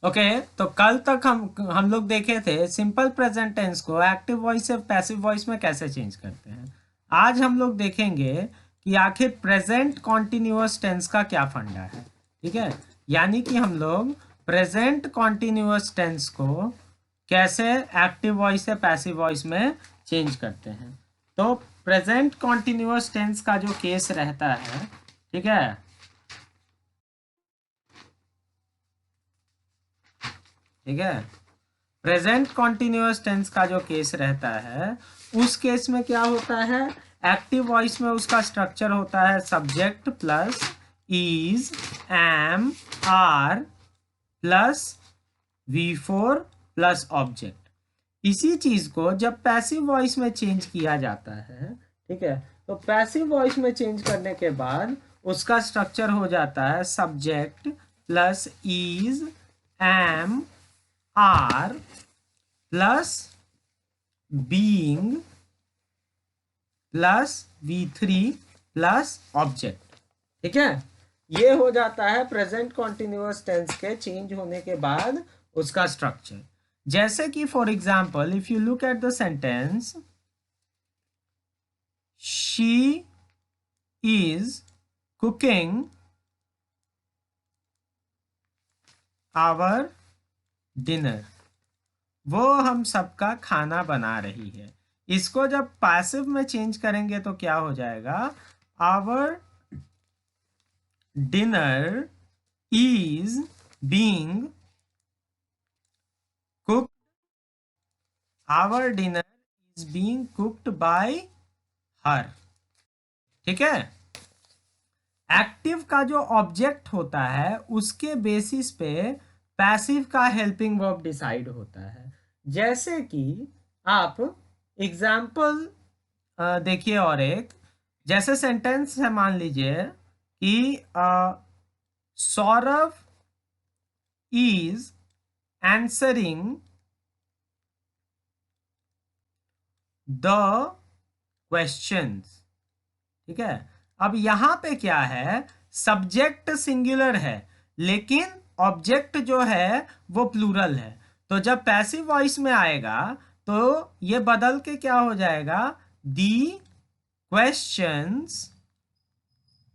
Okay तो कल तक हम लोग देखे थे सिंपल प्रेजेंट टेंस को एक्टिव वॉइस से पैसिव वॉइस में कैसे चेंज करते हैं। आज हम लोग देखेंगे कि आखिर प्रेजेंट कॉन्टिन्यूअस टेंस का क्या फंडा है। ठीक है, यानी कि हम लोग प्रेजेंट कॉन्टिन्यूअस टेंस को कैसे एक्टिव वॉइस से पैसिव वॉइस में चेंज करते हैं। तो प्रेजेंट कॉन्टिन्यूअस टेंस का जो केस रहता है, ठीक है, ठीक है, प्रेजेंट कॉन्टिन्यूअस टेंस का जो केस रहता है उस केस में क्या होता है, एक्टिव वॉइस में उसका स्ट्रक्चर होता है subject plus is, am, are plus V4 plus object. इसी चीज को जब पैसिव वॉइस में चेंज किया जाता है, ठीक है, तो पैसिव वॉइस में चेंज करने के बाद उसका स्ट्रक्चर हो जाता है subject plus is, am, are plus being plus V3 plus object. ठीक है, ये हो जाता है प्रेजेंट कॉन्टिन्यूअस टेंस के चेंज होने के बाद उसका स्ट्रक्चर। जैसे कि for example if you look at the sentence, she is cooking our dinner, वो हम सबका खाना बना रही है। इसको जब पैसिव में चेंज करेंगे तो क्या हो जाएगा, our dinner is being cooked, our dinner is being cooked by her. ठीक है, एक्टिव का जो ऑब्जेक्ट होता है उसके बेसिस पे पैसिव का हेल्पिंग वर्ब डिसाइड होता है। जैसे कि आप एग्जाम्पल देखिए, और एक जैसे सेंटेंस है, मान लीजिए कि Saurabh is answering the questions. ठीक है, अब यहां पे क्या है, सब्जेक्ट सिंगुलर है लेकिन ऑब्जेक्ट जो है वो प्लूरल है। तो जब पैसिव वॉइस में आएगा तो ये बदल के क्या हो जाएगा, the questions,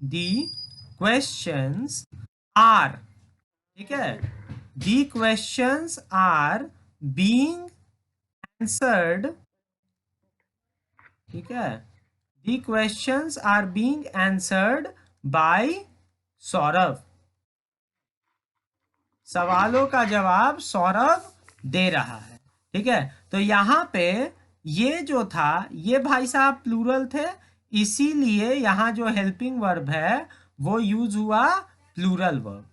the questions are. ठीक है, the questions are being answered. ठीक है, the questions are being answered by Saurabh. सवालों का जवाब सौरभ दे रहा है। ठीक है, तो यहां पे ये जो था ये भाई साहब प्लूरल थे, इसीलिए यहां जो हेल्पिंग वर्ब है वो यूज हुआ प्लूरल वर्ब।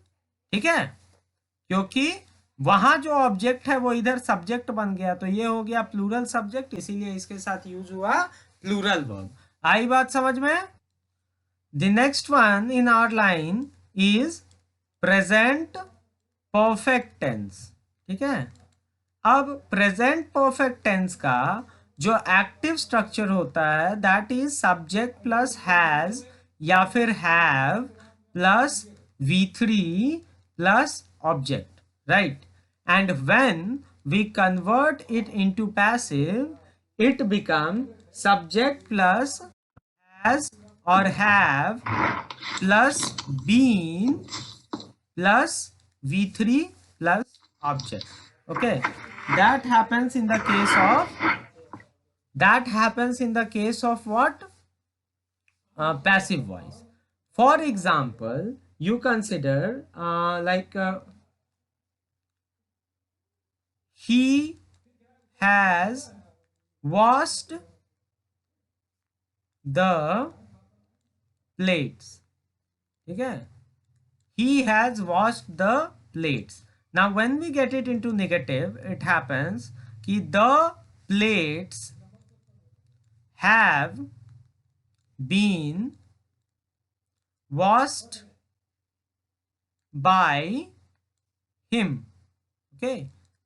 ठीक है, क्योंकि वहां जो ऑब्जेक्ट है वो इधर सब्जेक्ट बन गया, तो ये हो गया प्लूरल सब्जेक्ट, इसीलिए इसके साथ यूज हुआ प्लूरल वर्ब। आई बात समझ में? The next one in our line is present perfect tense. ठीक है, अब प्रेजेंट परफेक्ट टेंस का जो एक्टिव स्ट्रक्चर होता है that is subject plus has या फिर have plus V3 plus object, right. And when we convert it into passive it become subject plus has और have plus been plus V3 plus object. Okay, that happens in the case of, that happens in the case of what, passive voice. For example, you consider he has washed the plates. ठीक है, he has washed the plates. Now when we get it into negative, it happens कि the plates have been washed by him. Okay,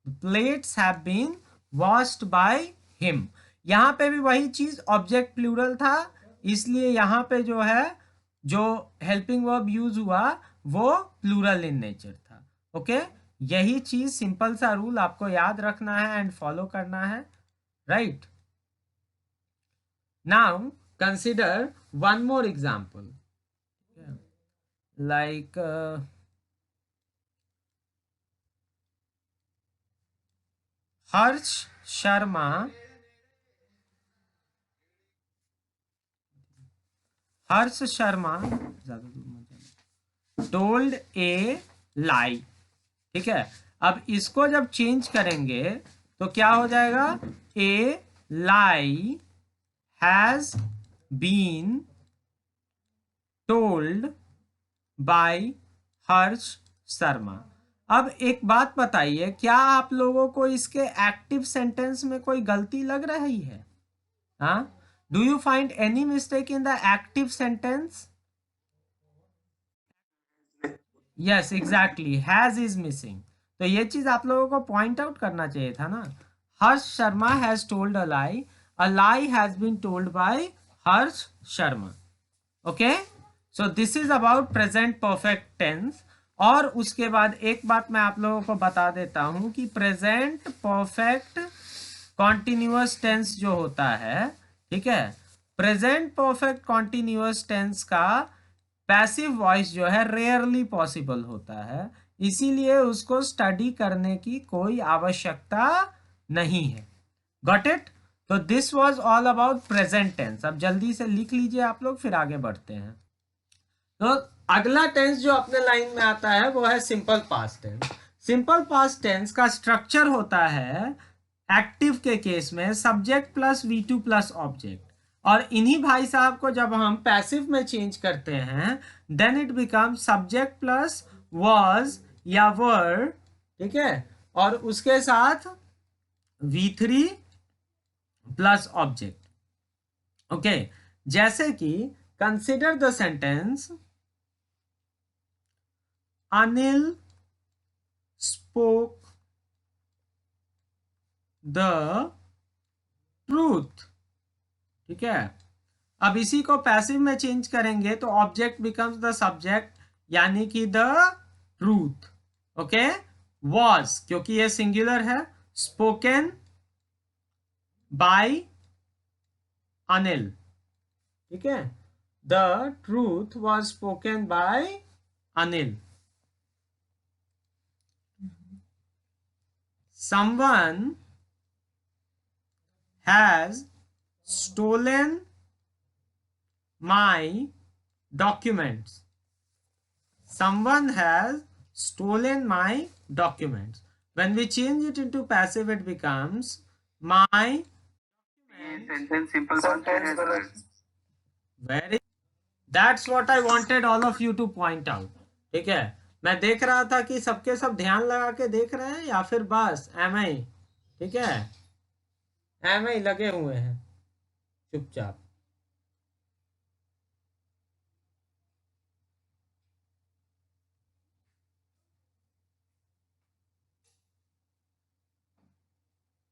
the plates have been washed by him. यहां पे भी वही चीज, object plural था, इसलिए यहां पे जो है जो हेल्पिंग वर्ब यूज हुआ वो प्लूरल इन नेचर था। ओके, यही चीज, सिंपल सा रूल आपको याद रखना है एंड फॉलो करना है, right. Now consider one more example, like Harsh Sharma ज्यादा दूर मत जाना, टोल्ड ए लाई, ठीक है। अब इसको जब चेंज करेंगे तो क्या हो जाएगा, ए लाई has been told by Harsh Sharma. अब एक बात बताइए, क्या आप लोगों को इसके एक्टिव सेंटेंस में कोई गलती लग रही है? हाँ, do you find any mistake in the active sentence? Yes exactly, has is missing. तो ये चीज आप लोगों को पॉइंट आउट करना चाहिए था ना। Harsh Sharma has told a lie has been told by Harsh Sharma. Okay, so this is about present perfect tense. और उसके बाद एक बात मैं आप लोगों को बता देता हूं कि प्रेजेंट परफेक्ट कॉन्टिन्यूअस टेंस जो होता है, ठीक है, प्रेजेंट परफेक्ट कॉन्टिन्यूअस टेंस का पैसिव वॉइस जो है रेयरली पॉसिबल होता है, इसीलिए उसको स्टडी करने की कोई आवश्यकता नहीं है। Got it? तो this was all about present tense. अब जल्दी से लिख लीजिए आप लोग, फिर आगे बढ़ते हैं। तो अगला टेंस जो अपने लाइन में आता है वो है simple past tense. Simple past tense का स्ट्रक्चर होता है एक्टिव के केस में subject plus V2 plus object, और इन्हीं भाई साहब को जब हम पैसिव में चेंज करते हैं then it become subject plus was या वर, ठीक है, और उसके साथ V3 प्लस ऑब्जेक्ट। ओके, जैसे कि consider the sentence Anil spoke the truth, ठीक है। अब इसी को पैसिव में चेंज करेंगे तो ऑब्जेक्ट बिकम्स द सब्जेक्ट, यानी कि द ट्रूथ। ओके, वॉज क्योंकि ये सिंगुलर है, स्पोकन बाय अनिल, ठीक है, the truth was spoken by Anil. Someone has stolen my documents. Someone has stolen my documents. When we change it into passive, it becomes my sentence simple sentence. Very. That's what I wanted all of you to point out. ठीक है, मैं देख रहा था कि सबके सब ध्यान लगा के देख रहे हैं या फिर बस एम आई, ठीक है, एम आई लगे हुए हैं चुपचाप।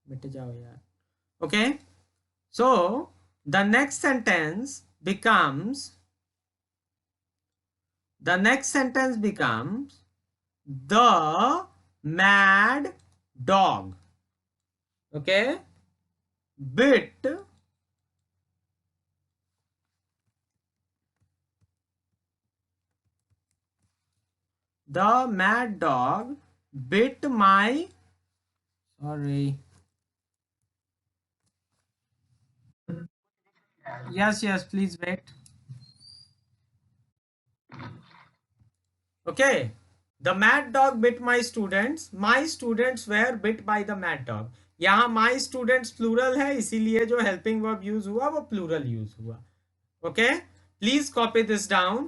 मिट जाओ यार। Okay, so the next sentence becomes the mad dog, okay, bit the mad dog bit my, sorry, yes please wait. Okay, the mad dog bit my students were bit by the mad dog। यहाँ my students plural है, इसीलिए जो helping verb use हुआ वो plural use हुआ। Okay, please copy this down.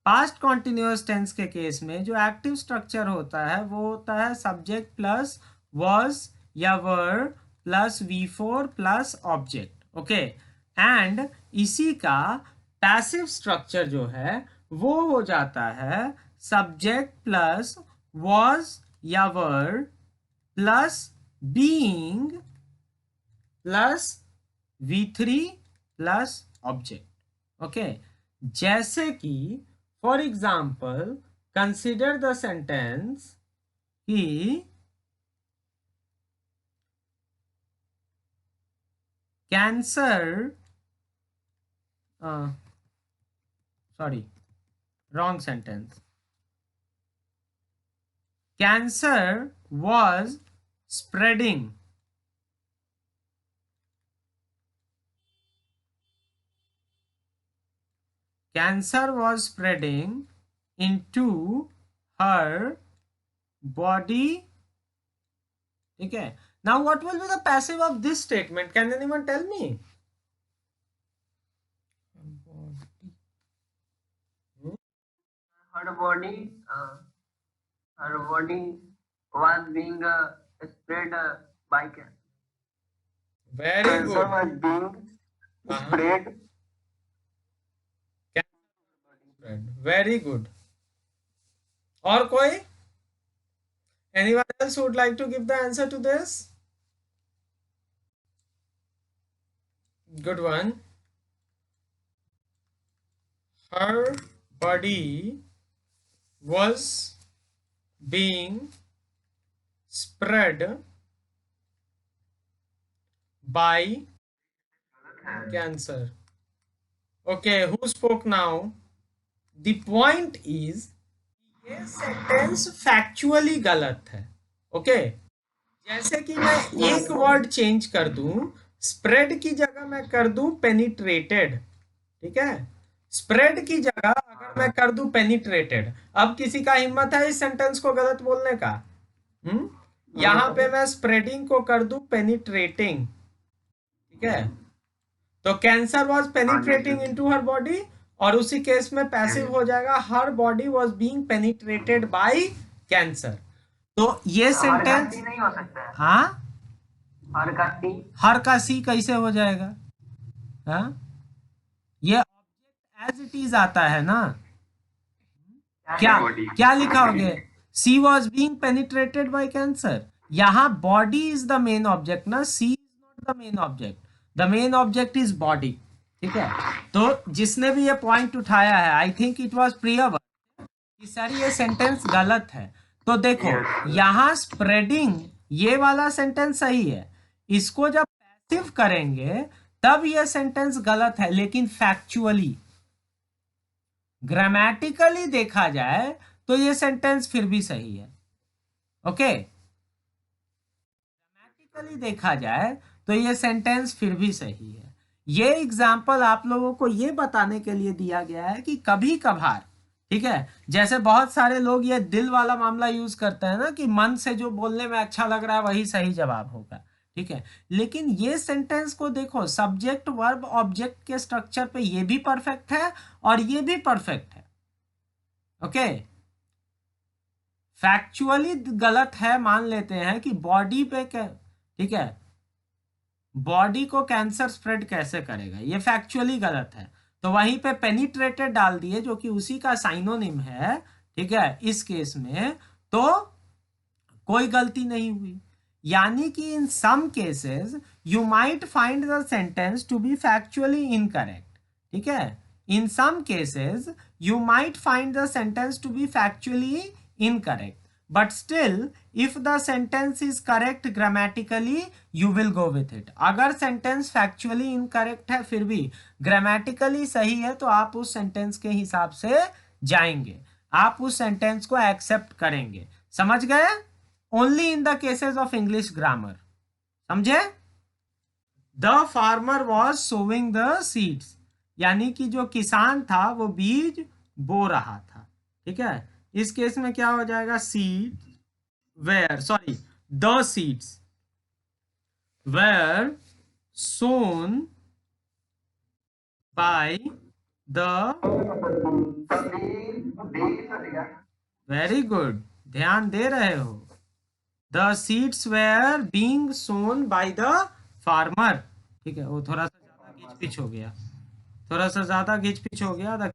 Past continuous tense के case में जो एक्टिव स्ट्रक्चर होता है वो होता है सब्जेक्ट प्लस was या were plus V4 plus object. Okay, and इसी का पैसिव स्ट्रक्चर जो है वो हो जाता है सब्जेक्ट प्लस was या were plus being plus V3 plus object. Okay, जैसे कि for example consider the sentence कि cancer, sorry wrong sentence, cancer was spreading into her body. ठीक है. Now what will be the passive of this statement? Can anyone tell me? Her body, her body was being spread by cancer. Very Cancer good. was being spread. Very good. और कोई? Anyone else would like to give the answer to this? Good one. Her body was being spread by cancer. Okay, who spoke now? The point is, ये sentence factually गलत है. Okay, जैसे कि मैं एक word change कर दूं, spread की जगह मैं कर दूं पेनिट्रेटेड. ठीक है, स्प्रेड की जगह अगर मैं कर दूं पेनिट्रेटेड, अब किसी का हिम्मत है इस सेंटेंस को गलत बोलने का? यहां पे मैं स्प्रेडिंग को कर दूं पेनिट्रेटिंग. ठीक है, तो cancer was penetrating into her body, और उसी केस में पैसिव हो जाएगा her body was being penetrated by cancer. तो ये सेंटेंस नहीं हो सकता है. हाँ, हर का सी कैसे हो जाएगा? हाँ, ये ऑब्जेक्ट एज इट इज आता है ना. क्या लिखाओगे? She was being penetrated by cancer. यहाँ body is the main object ना, she is not the main object. The main object is body. ठीक है, तो जिसने भी ये पॉइंट उठाया है, I think it was Priyavrat, कि सर ये सेंटेंस गलत है. तो देखो यहाँ स्प्रेडिंग, ये वाला सेंटेंस सही है. इसको जब पैसिव करेंगे तब ये सेंटेंस गलत है. लेकिन फैक्चुअली, ग्रामेटिकली देखा जाए तो ये सेंटेंस फिर भी सही है. ओके, ग्रामेटिकली देखा जाए तो ये सेंटेंस फिर भी सही है. ये एग्जाम्पल आप लोगों को ये बताने के लिए दिया गया है कि कभी कभार, ठीक है, जैसे बहुत सारे लोग ये दिल वाला मामला यूज करते हैं ना, कि मन से जो बोलने में अच्छा लग रहा है वही सही जवाब होगा. ठीक है, लेकिन ये सेंटेंस को देखो, सब्जेक्ट वर्ब ऑब्जेक्ट के स्ट्रक्चर पे ये भी परफेक्ट है और ये भी परफेक्ट है. ओके, फैक्चुअली गलत है मान लेते हैं कि बॉडी पे ठीक है, बॉडी को कैंसर स्प्रेड कैसे करेगा, ये फैक्चुअली गलत है. तो वहीं पे पेनिट्रेटेड डाल दिए जो कि उसी का साइनोनिम है. ठीक है, इस केस में तो कोई गलती नहीं हुई. यानी कि in some cases you might find the sentence to be factually incorrect. ठीक है, in some cases you might find the sentence to be factually incorrect, but still if the sentence is correct grammatically you will go with it. अगर sentence factually incorrect है फिर भी grammatically सही है तो आप उस sentence के हिसाब से जाएंगे, आप उस sentence को accept करेंगे. समझ गए? only in the cases of English grammar. समझे? The farmer was sowing the seeds, यानी कि जो किसान था वो बीज बो रहा था. ठीक है, इस केस में क्या हो जाएगा? Seed were, sorry, the seeds were sown by the, very good, ध्यान दे रहे हो. The seeds were being sown by the farmer. ठीक है, वो थोड़ा सा ज्यादा घिच पिच हो गया, थोड़ा सा ज्यादा घिच पिच हो गया. The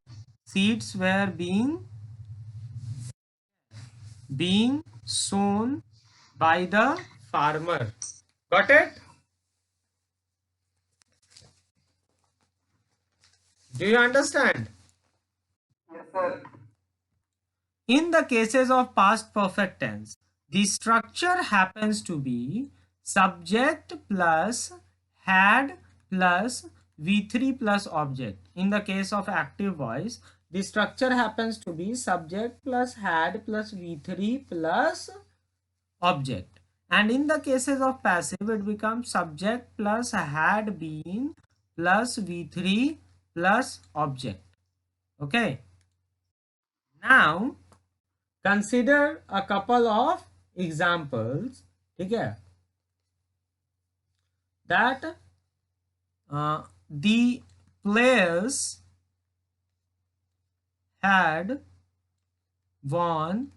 seeds were being sown by the farmer. Got it? Do you understand? Yes, sir. In the cases of past perfect tense, the structure happens to be subject plus had plus V3 plus object. In the case of active voice, the structure happens to be subject plus had plus V3 plus object. And in the cases of passive, it becomes subject plus had been plus V3 plus object. Okay. Now consider a couple of examples. ठीक है, that the players had won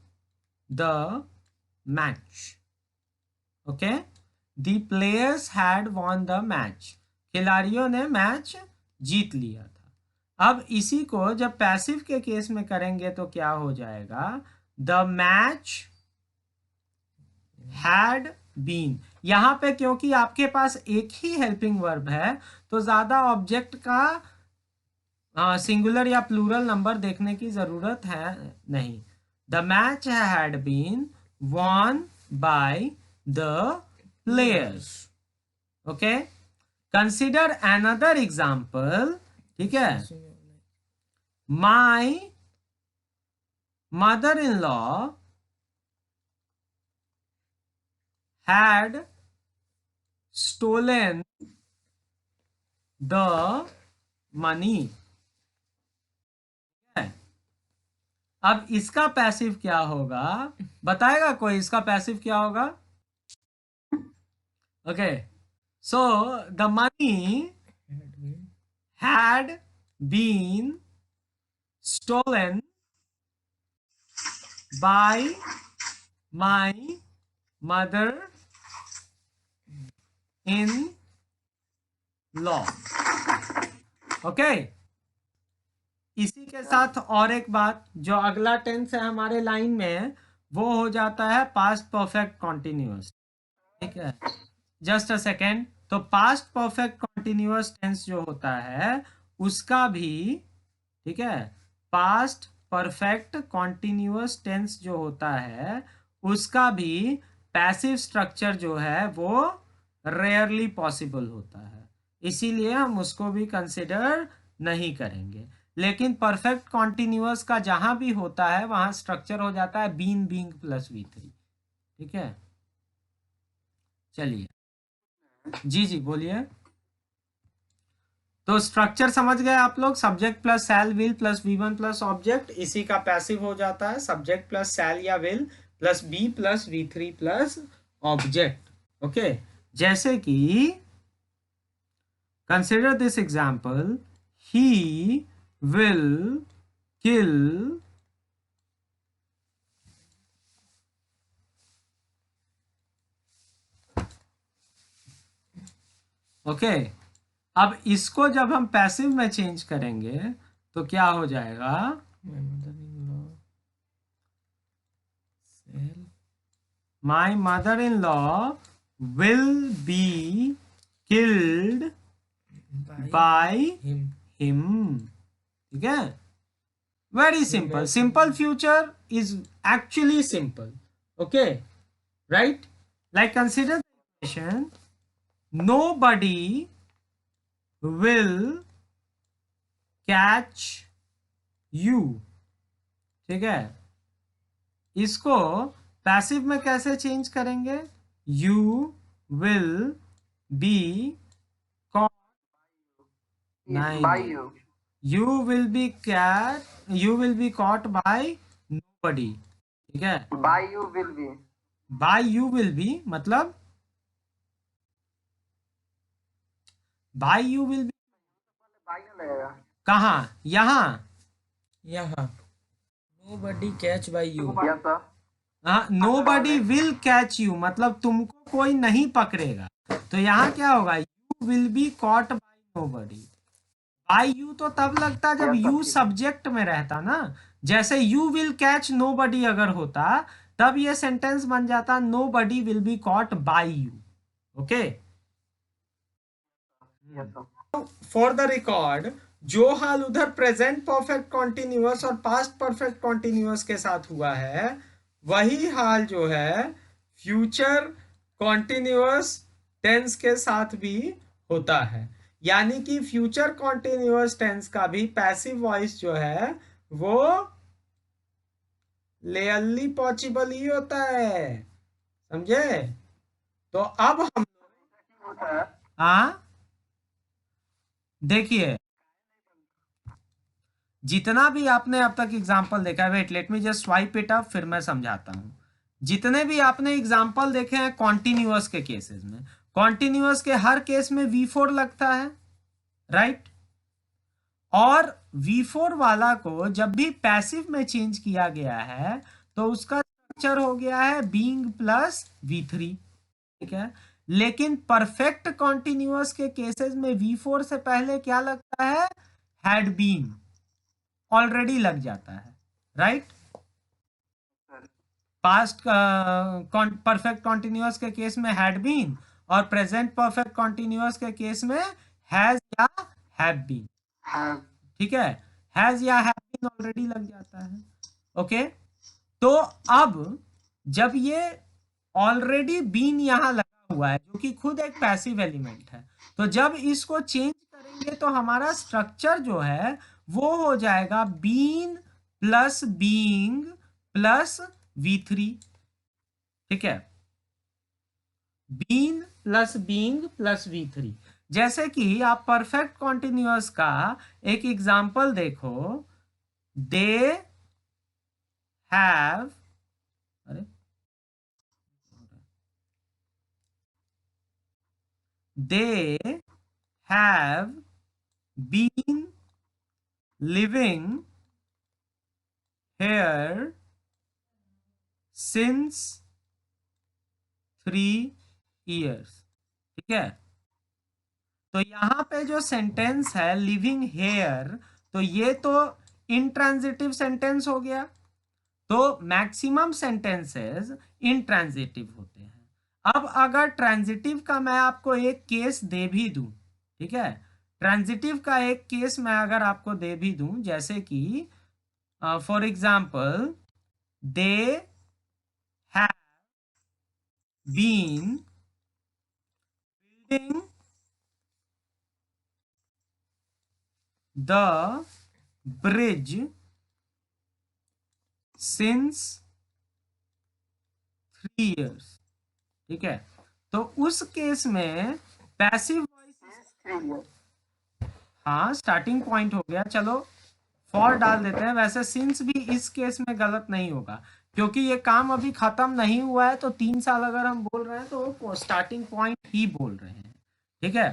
the match. Okay, the players had won the match. खिलाड़ियों ने match जीत लिया था। अब इसी को जब पैसिव के केस में करेंगे तो क्या हो जाएगा, द मैच हैड बीन। यहां पे क्योंकि आपके पास एक ही हेल्पिंग वर्ब है तो ज्यादा ऑब्जेक्ट का सिंगुलर या प्लूरल नंबर देखने की जरूरत है नहीं। The match had been won by the players. Okay, consider another example. ठीक है, my mother in law had stolen the money। अब इसका पैसिव क्या होगा, बताएगा कोई इसका पैसिव क्या होगा? Okay, so the money had been stolen by my mother in law। Okay, इसी के साथ और एक बात, जो अगला टेंस है हमारे लाइन में वो हो जाता है पास्ट परफेक्ट कॉन्टिन्यूअस। ठीक है, जस्ट अ सेकेंड। तो पास्ट परफेक्ट कॉन्टिन्यूअस टेंस जो होता है उसका भी, ठीक है, पास्ट परफेक्ट कॉन्टिन्यूअस टेंस जो होता है उसका भी पैसिव स्ट्रक्चर जो है वो रेयरली पॉसिबल होता है, इसीलिए हम उसको भी कंसिडर नहीं करेंगे। लेकिन परफेक्ट कॉन्टिन्यूअस का जहां भी होता है वहां स्ट्रक्चर हो जाता है बीन बीइंग प्लस V3। ठीक है, चलिए जी जी बोलिए। तो स्ट्रक्चर समझ गए आप लोग, subject plus shell will plus V1 plus object, इसी का पैसिव हो जाता है सब्जेक्ट प्लस शैल या will plus be plus V3 plus object. Okay, जैसे कि consider this example, he will kill okay. अब इसको जब हम पैसिव में चेंज करेंगे तो क्या हो जाएगा, माई mother in law will be killed by him. ठीक है, very simple, simple future is actually simple. Okay, right, like consider the equation, nobody will catch you। ठीक है, इसको पैसिव में कैसे चेंज करेंगे, you will be caught, by you, you will be caught by nobody। ठीक है, by you will be, by you will be मतलब by you will be by ना लगेगा, कहाँ, यहाँ nobody catch by you। या तो नोबडी विल कैच यू मतलब तुमको कोई नहीं पकड़ेगा। तो यहाँ क्या होगा, you will be caught by nobody. By you तो तब लगता जब यू सब्जेक्ट में रहता ना, जैसे यू विल कैच नोबडी अगर होता तब ये सेंटेंस बन जाता nobody will be caught bye you. Okay, for the record, जो हाल उधर प्रेजेंट परफेक्ट कॉन्टिन्यूअस और पास्ट परफेक्ट कॉन्टिन्यूअस के साथ हुआ है वही हाल जो है फ्यूचर कॉन्टिन्यूअस टेंस के साथ भी होता है। यानी कि फ्यूचर कॉन्टिन्यूअस टेंस का भी पैसिव वॉइस जो है वो लेयरली पॉसिबल ही होता है, समझे? तो अब हम होता है। हाँ देखिए, जितना भी आपने अब तक एग्जाम्पल देखा है, wait let me just swipe it up, फिर मैं समझाता हूं। जितने भी आपने एग्जाम्पल देखे हैं कॉन्टिन्यूअस के केसेस में, कॉन्टिन्यूअस के हर केस में V4 लगता है, राइट? और V4 वाला को जब भी पैसिव में चेंज किया गया है तो उसका स्ट्रक्चर हो गया है बीइंग प्लस V3, ठीक है? लेकिन परफेक्ट कॉन्टिन्यूअस के केसेस में V4 से पहले क्या लगता है? हैड बीन ऑलरेडी लग जाता है, राइट? पास्ट परफेक्ट कॉन्टिन्यूअस के केस में हैड बीन, और प्रेजेंट परफेक्ट कॉन्टिन्यूअस के केस में हैज या हैव बीन, have ठीक है? हैज या हैव बीन ऑलरेडी लग जाता है, ओके? तो अब जब ये ऑलरेडी बीन यहां लगा हुआ है जो कि खुद एक पैसिव एलिमेंट है, तो जब इसको चेंज करेंगे तो हमारा स्ट्रक्चर जो है वो हो जाएगा been plus being plus V3, ठीक है? Been plus being plus V3। जैसे कि आप परफेक्ट कॉन्टिन्यूअस का एक एग्जांपल देखो, दे हैव, अरे they have been living here since 3 years, ठीक है? तो यहां पे जो सेंटेंस है लिविंग हेयर, तो ये तो इंट्रांजिटिव सेंटेंस हो गया। तो मैक्सिमम सेंटेंसेस इंट्रांजिटिव होते हैं। अब अगर ट्रांजिटिव का मैं आपको एक केस दे भी दूं, ठीक है? ट्रांजिटिव का एक केस मैं अगर आपको दे भी दूं, जैसे कि for example they have been building the bridge since 3 years, ठीक है? तो उस केस में पैसिव वॉइस, 3 years. हाँ स्टार्टिंग पॉइंट हो गया, चलो फॉर डाल देते हैं। वैसे सिंस भी इस केस में गलत नहीं होगा क्योंकि ये काम अभी खत्म नहीं हुआ है, तो 3 साल अगर हम बोल रहे हैं तो स्टार्टिंग पॉइंट ही बोल रहे हैं, ठीक है?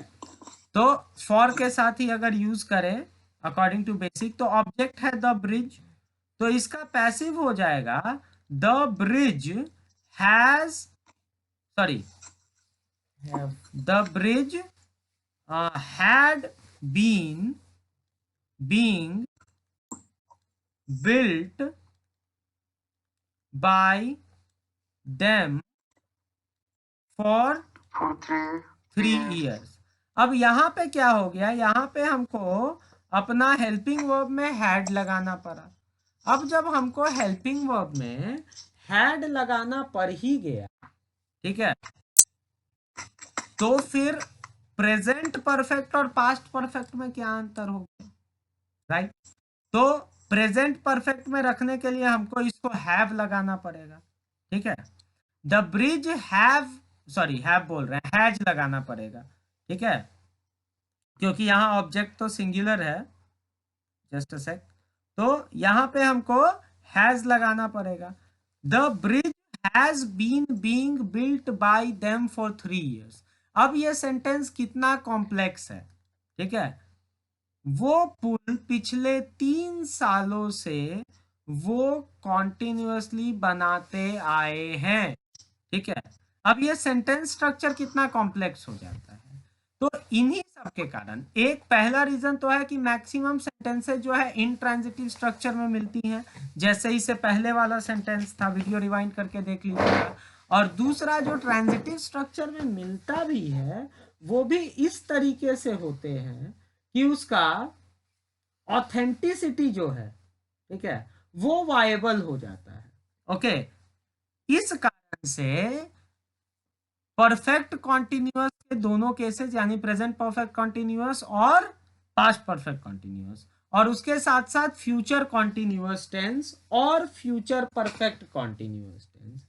तो फॉर के साथ ही अगर यूज करें अकॉर्डिंग टू बेसिक, तो ऑब्जेक्ट है द ब्रिज, तो इसका पैसिव हो जाएगा the bridge has, sorry, the bridge had been being built by them for For 3 3 years. years। अब यहाँ पे क्या हो गया, यहाँ पे हमको अपना हेल्पिंग वर्ब में हैड लगाना पड़ा। अब जब हमको हेल्पिंग वर्ब में हैड लगाना पड़ ही गया, ठीक है, तो फिर प्रेजेंट परफेक्ट और पास्ट परफेक्ट में क्या अंतर हो गया, राइट? तो प्रेजेंट परफेक्ट में रखने के लिए हमको इसको हैव लगाना पड़ेगा, ठीक है? The bridge have, sorry have बोल रहे हैं, हैज लगाना पड़ेगा, ठीक है? क्योंकि यहाँ ऑब्जेक्ट तो सिंगुलर है, जस्ट अ सेक, तो यहाँ पे हमको हैज लगाना पड़ेगा। The bridge has been being built by them for 3 years। अब ये सेंटेंस कितना कॉम्प्लेक्स है, ठीक है? वो पुल पिछले 3 सालों से वो कॉन्टिन्यूअसली बनाते आए हैं, ठीक है? अब ये सेंटेंस स्ट्रक्चर कितना कॉम्प्लेक्स हो जाता है। तो इन्हीं सब के कारण एक पहला रीजन तो है कि मैक्सिमम सेंटेंसेस जो है इंट्रांजिटिव स्ट्रक्चर में मिलती हैं, जैसे ही से पहले वाला सेंटेंस था, वीडियो रिवाइंड करके देख लीजिएगा। और दूसरा जो ट्रांजिटिव स्ट्रक्चर में मिलता भी है वो भी इस तरीके से होते हैं कि उसका ऑथेंटिसिटी जो है, ठीक है, वो वायबल हो जाता है, ओके? इस कारण से परफेक्ट कॉन्टिन्यूअस के दोनों केसेस, यानी प्रेजेंट परफेक्ट कॉन्टिन्यूअस और पास्ट परफेक्ट कॉन्टिन्यूअस, और उसके साथ साथ फ्यूचर कॉन्टिन्यूअस टेंस और फ्यूचर परफेक्ट कॉन्टिन्यूअस टेंस,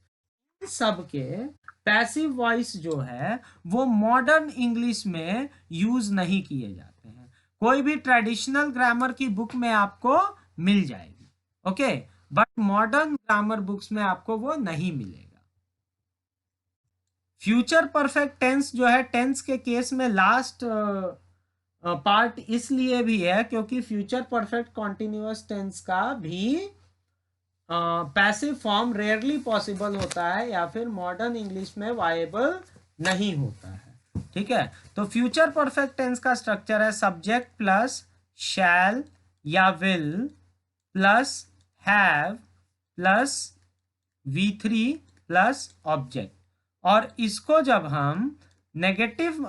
सबके पैसिव वॉइस जो है वो मॉडर्न इंग्लिश में यूज नहीं किए जाते हैं। कोई भी ट्रेडिशनल ग्रामर की बुक में आपको मिल जाएगी, okay, but modern grammar books में आपको वो नहीं मिलेगा। फ्यूचर परफेक्ट टेंस जो है टेंस के केस में लास्ट पार्ट इसलिए भी है क्योंकि फ्यूचर परफेक्ट कॉन्टिन्यूअस टेंस का भी पैसिव फॉर्म रेयरली पॉसिबल होता है या फिर मॉडर्न इंग्लिश में वायबल नहीं होता है। ठीक है, तो फ्यूचर परफेक्ट टेंस का स्ट्रक्चर है सब्जेक्ट प्लस शैल या will plus have plus V3 plus object, और इसको जब हम नेगेटिव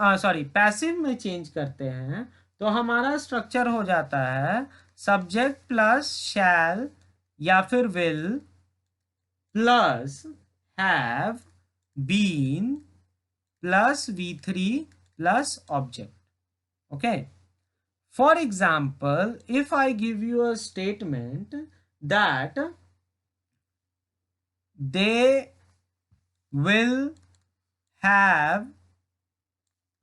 पैसिव में चेंज करते हैं तो हमारा स्ट्रक्चर हो जाता है सब्जेक्ट प्लस शैल या फिर will plus have been plus V3 plus object. Okay, for example if I give you a statement that they will have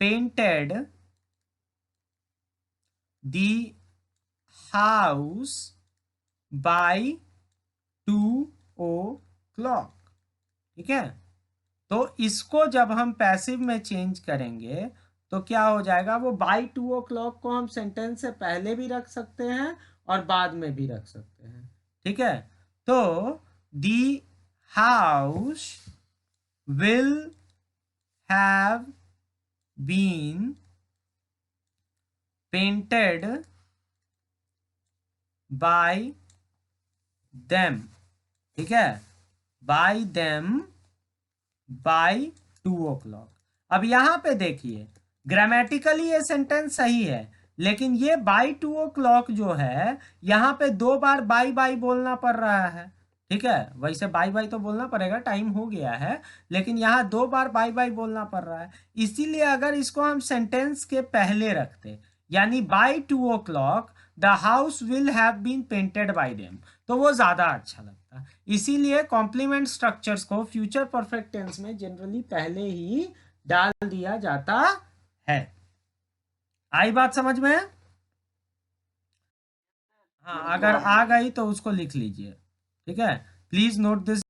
painted the house by 2 o'clock। ठीक है, तो इसको जब हम पैसिव में चेंज करेंगे तो क्या हो जाएगा, वो बाई 2 o'clock को हम सेंटेंस से पहले भी रख सकते हैं और बाद में भी रख सकते हैं। ठीक है, तो दी house will have been painted by them। ठीक है, by them by 2 o'clock। अब यहां पे देखिए ग्रामेटिकली ये सेंटेंस सही है, लेकिन ये बाई 2 o'clock जो है यहां पे 2 बार बाई बाई बोलना पड़ रहा है। ठीक है, वैसे बाई बाई तो बोलना पड़ेगा, टाइम हो गया है, लेकिन यहाँ 2 बार बाई बाई बोलना पड़ रहा है। इसीलिए अगर इसको हम सेंटेंस के पहले रखते, यानी by 2 o'clock the house will have been painted by them, तो वो ज्यादा अच्छा लगता। इसीलिए कॉम्प्लीमेंट स्ट्रक्चर्स को फ्यूचर परफेक्ट टेंस में जनरली पहले ही डाल दिया जाता है। आई बात समझ में? हाँ, अगर आ गई तो उसको लिख लीजिए। ठीक है, प्लीज नोट दिस